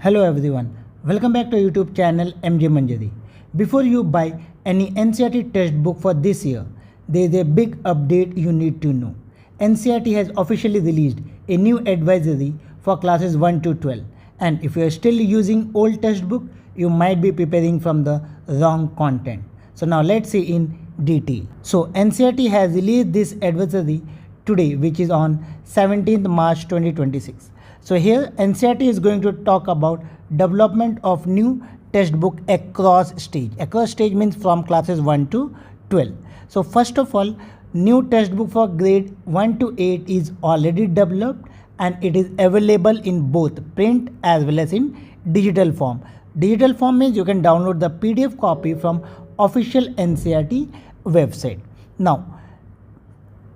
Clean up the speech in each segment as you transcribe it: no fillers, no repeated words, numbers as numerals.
Hello everyone, welcome back to YouTube channel MJ Manjari. Before you buy any NCERT textbook for this year, there is a big update you need to know. NCERT has officially released a new advisory for classes 1 to 12, and if you are still using old textbook, you might be preparing from the wrong content. So now let's see in detail. So NCERT has released this advisory today, which is on 17th March 2026. So here NCERT is going to talk about development of new textbook across stage. Across stage means from classes 1 to 12. So first of all, new textbook for grade 1 to 8 is already developed and it is available in both print as well as in digital form. Digital form means you can download the PDF copy from official NCERT website. Now,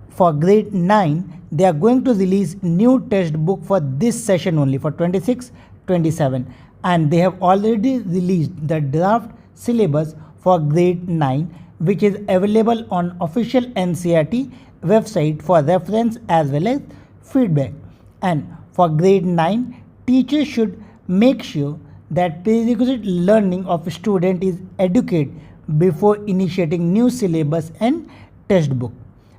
for grade 9, they are going to release new textbook for this session only for 26-27, and they have already released the draft syllabus for grade 9, which is available on official NCERT website for reference as well as feedback. And for grade 9, teachers should make sure that prerequisite learning of student is adequate before initiating new syllabus and textbook.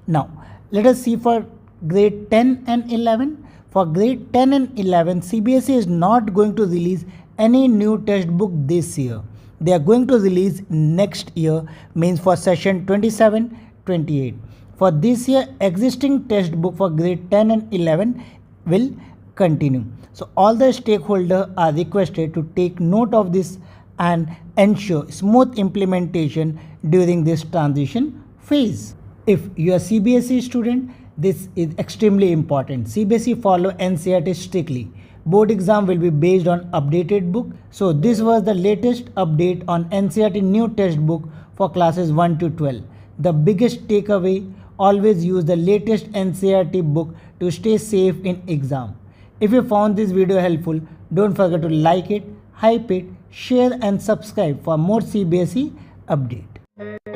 Now, let us see for grade 10 and 11. For grade 10 and 11, CBSE is not going to release any new textbook this year. They are going to release next year, means for session 27-28. For this year, existing textbook for grade 10 and 11 will continue. So all the stakeholders are requested to take note of this and ensure smooth implementation during this transition phase. If you are CBSE student, this is extremely important. CBSE follow NCERT strictly. Board exam will be based on updated book. So this was the latest update on NCERT new textbook for classes 1 to 12. The biggest takeaway, always use the latest NCERT book to stay safe in exam. If you found this video helpful, don't forget to like it, hype it, share and subscribe for more CBSE update.